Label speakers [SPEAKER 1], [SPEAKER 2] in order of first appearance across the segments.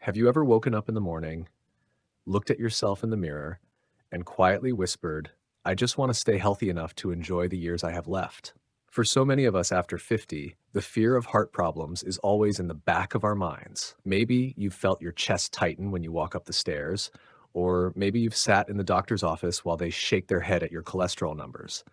[SPEAKER 1] Have you ever woken up in the morning, looked at yourself in the mirror, and quietly whispered, I just want to stay healthy enough to enjoy the years I have left? For so many of us after 50, the fear of heart problems is always in the back of our minds. Maybe you've felt your chest tighten when you walk up the stairs, or maybe you've sat in the doctor's office while they shake their head at your cholesterol numbers.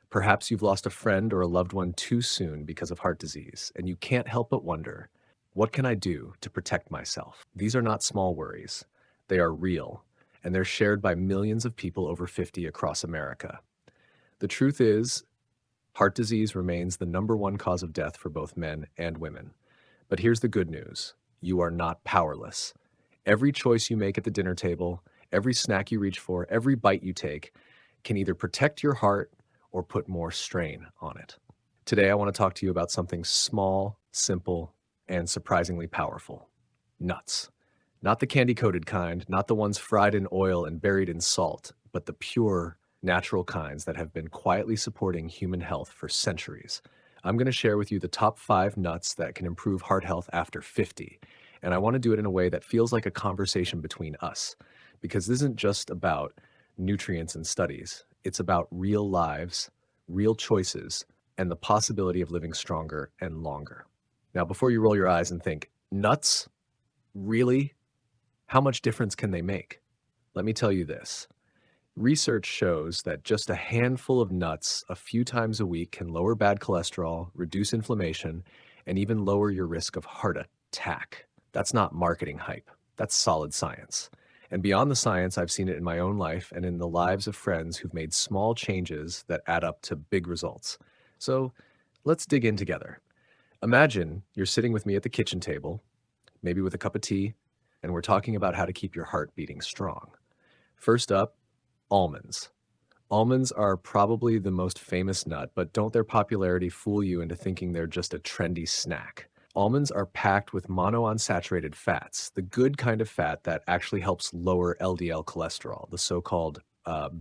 [SPEAKER 1] Perhaps you've lost a friend or a loved one too soon because of heart disease, and you can't help but wonder, what can I do to protect myself? These are not small worries. They are real, and they're shared by millions of people over 50 across America. The truth is, heart disease remains the number one cause of death for both men and women. But here's the good news. You are not powerless. Every choice you make at the dinner table, every snack you reach for, every bite you take can either protect your heart or put more strain on it. Today, I want to talk to you about something small, simple, and surprisingly powerful. Nuts. Not the candy-coated kind, not the ones fried in oil and buried in salt, but the pure, natural kinds that have been quietly supporting human health for centuries. I'm going to share with you the top 5 nuts that can improve heart health after 50. And I want to do it in a way that feels like a conversation between us, because this isn't just about nutrients and studies. It's about real lives, real choices, and the possibility of living stronger and longer. Now, before you roll your eyes and think, nuts? Really? How much difference can they make? Let me tell you this. Research shows that just a handful of nuts a few times a week can lower bad cholesterol, reduce inflammation, and even lower your risk of heart attack. That's not marketing hype. That's solid science. And beyond the science, I've seen it in my own life and in the lives of friends who've made small changes that add up to big results. So let's dig in together. Imagine you're sitting with me at the kitchen table, maybe with a cup of tea, and we're talking about how to keep your heart beating strong. First up, almonds. Almonds are probably the most famous nut, but don't their popularity fool you into thinking they're just a trendy snack? Almonds are packed with monounsaturated fats, the good kind of fat that actually helps lower LDL cholesterol, the so-called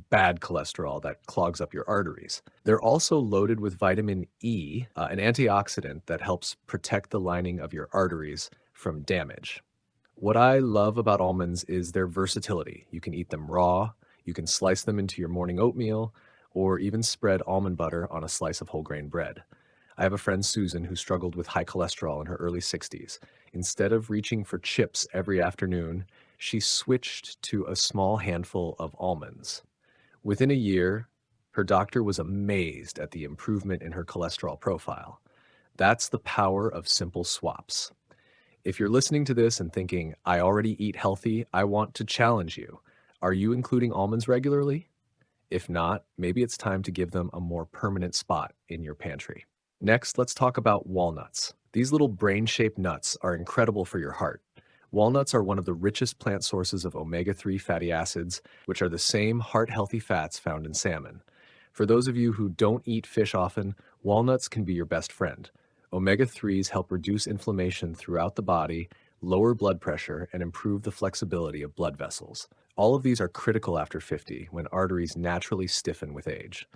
[SPEAKER 1] bad cholesterol that clogs up your arteries. They're also loaded with vitamin E, an antioxidant that helps protect the lining of your arteries from damage. What I love about almonds is their versatility. You can eat them raw, you can slice them into your morning oatmeal, or even spread almond butter on a slice of whole grain bread. I have a friend, Susan, who struggled with high cholesterol in her early 60s. Instead of reaching for chips every afternoon, she switched to a small handful of almonds. Within a year, her doctor was amazed at the improvement in her cholesterol profile. That's the power of simple swaps. If you're listening to this and thinking, I already eat healthy, I want to challenge you. Are you including almonds regularly? If not, maybe it's time to give them a more permanent spot in your pantry. Next, let's talk about walnuts. These little brain-shaped nuts are incredible for your heart. Walnuts are one of the richest plant sources of omega-3 fatty acids, which are the same heart-healthy fats found in salmon. For those of you who don't eat fish often, walnuts can be your best friend. Omega-3s help reduce inflammation throughout the body, lower blood pressure, and improve the flexibility of blood vessels. All of these are critical after 50, when arteries naturally stiffen with age.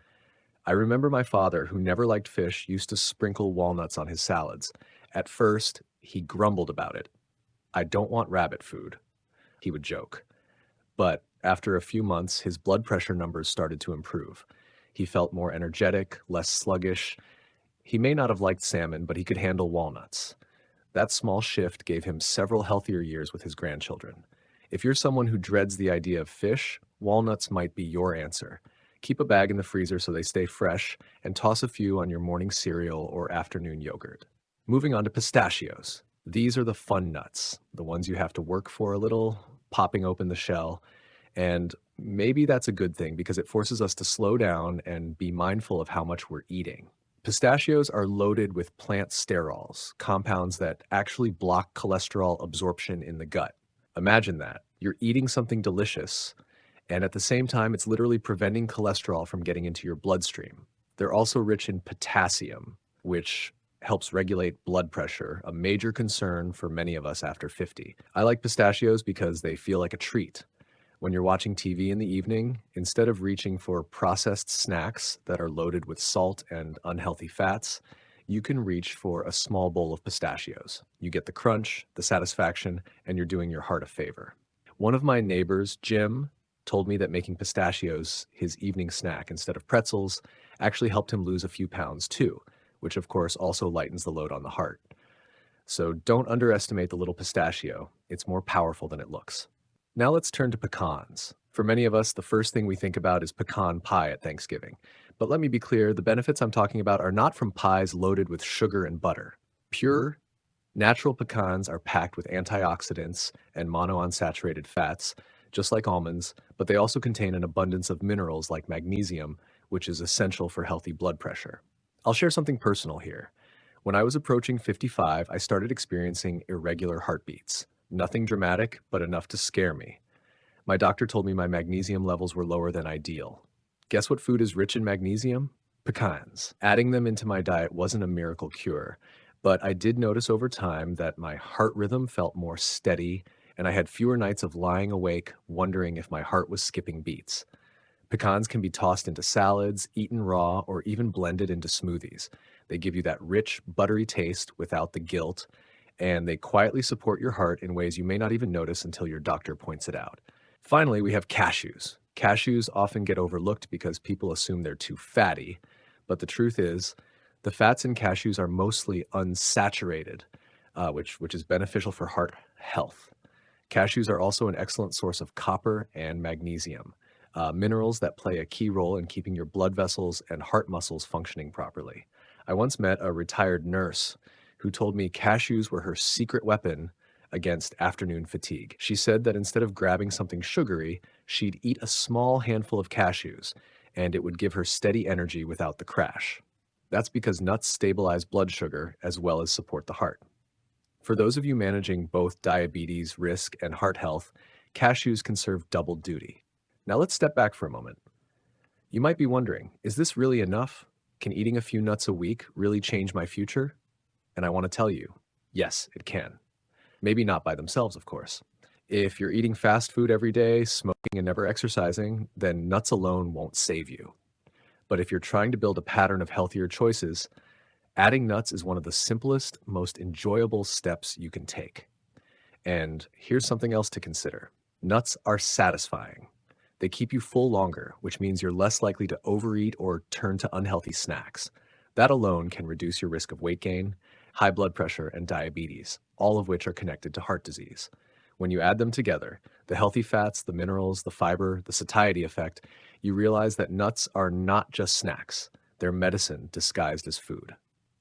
[SPEAKER 1] I remember my father, who never liked fish, used to sprinkle walnuts on his salads. At first, he grumbled about it. I don't want rabbit food, he would joke. But after a few months, his blood pressure numbers started to improve. He felt more energetic, less sluggish. He may not have liked salmon, but he could handle walnuts. That small shift gave him several healthier years with his grandchildren. If you're someone who dreads the idea of fish, walnuts might be your answer. Keep a bag in the freezer so they stay fresh, and toss a few on your morning cereal or afternoon yogurt. Moving on to pistachios. These are the fun nuts, the ones you have to work for a little, popping open the shell. And maybe that's a good thing because it forces us to slow down and be mindful of how much we're eating. Pistachios are loaded with plant sterols, compounds that actually block cholesterol absorption in the gut. Imagine that. You're eating something delicious, and at the same time, it's literally preventing cholesterol from getting into your bloodstream. They're also rich in potassium, which helps regulate blood pressure, a major concern for many of us after 50. I like pistachios because they feel like a treat. When you're watching TV in the evening, instead of reaching for processed snacks that are loaded with salt and unhealthy fats, you can reach for a small bowl of pistachios. You get the crunch, the satisfaction, and you're doing your heart a favor. One of my neighbors, Jim, told me that making pistachios his evening snack instead of pretzels actually helped him lose a few pounds too, which of course also lightens the load on the heart. So don't underestimate the little pistachio. It's more powerful than it looks. Now let's turn to pecans. For many of us, the first thing we think about is pecan pie at Thanksgiving. But let me be clear, the benefits I'm talking about are not from pies loaded with sugar and butter. Pure, natural pecans are packed with antioxidants and monounsaturated fats, just like almonds, but they also contain an abundance of minerals like magnesium, which is essential for healthy blood pressure. I'll share something personal here. When I was approaching 55, I started experiencing irregular heartbeats. Nothing dramatic, but enough to scare me. My doctor told me my magnesium levels were lower than ideal. Guess what food is rich in magnesium? Pecans. Adding them into my diet wasn't a miracle cure, but I did notice over time that my heart rhythm felt more steady, and I had fewer nights of lying awake wondering if my heart was skipping beats. Pecans can be tossed into salads, eaten raw, or even blended into smoothies. They give you that rich, buttery taste without the guilt, and they quietly support your heart in ways you may not even notice until your doctor points it out. Finally, we have cashews. Cashews often get overlooked because people assume they're too fatty, but the truth is, the fats in cashews are mostly unsaturated, which is beneficial for heart health. Cashews are also an excellent source of copper and magnesium, minerals that play a key role in keeping your blood vessels and heart muscles functioning properly. I once met a retired nurse who told me cashews were her secret weapon against afternoon fatigue. She said that instead of grabbing something sugary, she'd eat a small handful of cashews, and it would give her steady energy without the crash. That's because nuts stabilize blood sugar as well as support the heart. For those of you managing both diabetes risk and heart health, cashews can serve double duty. Now let's step back for a moment. You might be wondering, is this really enough? Can eating a few nuts a week really change my future? And I want to tell you, yes, it can. Maybe not by themselves, of course. If you're eating fast food every day, smoking, and never exercising, then nuts alone won't save you. But if you're trying to build a pattern of healthier choices, adding nuts is one of the simplest, most enjoyable steps you can take. And here's something else to consider. Nuts are satisfying. They keep you full longer, which means you're less likely to overeat or turn to unhealthy snacks. That alone can reduce your risk of weight gain, high blood pressure, and diabetes, all of which are connected to heart disease. When you add them together, the healthy fats, the minerals, the fiber, the satiety effect, you realize that nuts are not just snacks. They're medicine disguised as food.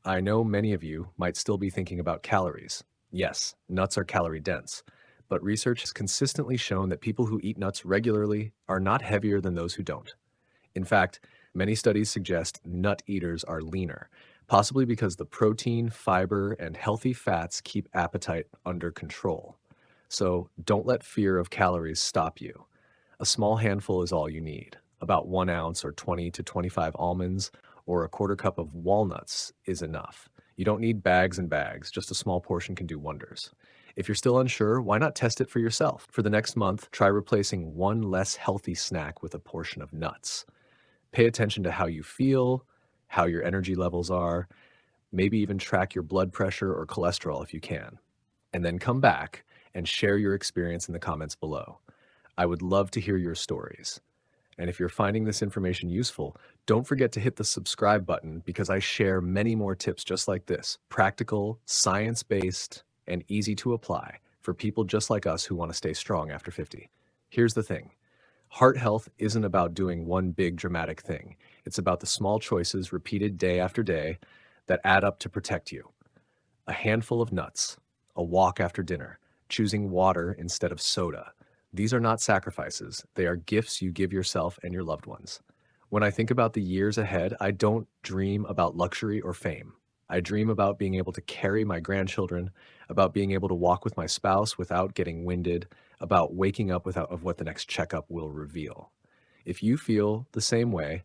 [SPEAKER 1] I know many of you might still be thinking about calories. Yes, nuts are calorie dense, but research has consistently shown that people who eat nuts regularly are not heavier than those who don't. In fact, many studies suggest nut eaters are leaner, possibly because the protein, fiber, and healthy fats keep appetite under control. So don't let fear of calories stop you. A small handful is all you need. About 1 ounce or 20 to 25 almonds or a quarter cup of walnuts is enough. You don't need bags and bags, just a small portion can do wonders. If you're still unsure, why not test it for yourself? For the next month, try replacing one less healthy snack with a portion of nuts. Pay attention to how you feel, how your energy levels are, maybe even track your blood pressure or cholesterol if you can. And then come back and share your experience in the comments below. I would love to hear your stories. And if you're finding this information useful, don't forget to hit the subscribe button because I share many more tips just like this, practical, science-based, and easy to apply for people just like us who want to stay strong after 50. Here's the thing. Heart health isn't about doing one big dramatic thing. It's about the small choices repeated day after day that add up to protect you. A handful of nuts, a walk after dinner, choosing water instead of soda. These are not sacrifices. They are gifts you give yourself and your loved ones. When I think about the years ahead, I don't dream about luxury or fame. I dream about being able to carry my grandchildren, about being able to walk with my spouse without getting winded, about waking up without of what the next checkup will reveal. If you feel the same way,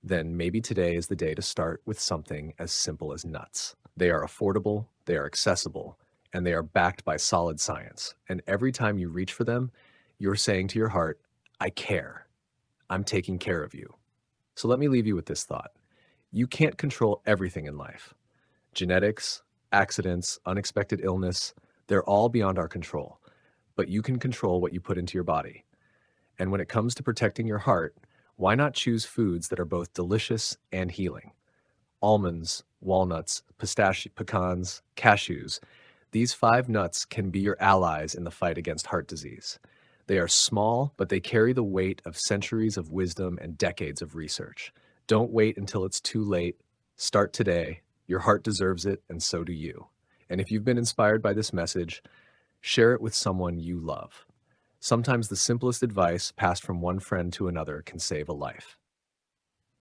[SPEAKER 1] then maybe today is the day to start with something as simple as nuts. They are affordable, they are accessible, and they are backed by solid science. And every time you reach for them, you're saying to your heart, I care. I'm taking care of you. So let me leave you with this thought. You can't control everything in life, Genetics, accidents, unexpected illness, they're all beyond our control. But you can control what you put into your body. And when it comes to protecting your heart, why not choose foods that are both delicious and healing? Almonds, walnuts, pecans, cashews. These five nuts can be your allies in the fight against heart disease. They are small, but they carry the weight of centuries of wisdom and decades of research. Don't wait until it's too late. Start today. Your heart deserves it, and so do you. And if you've been inspired by this message, share it with someone you love. Sometimes the simplest advice passed from one friend to another can save a life.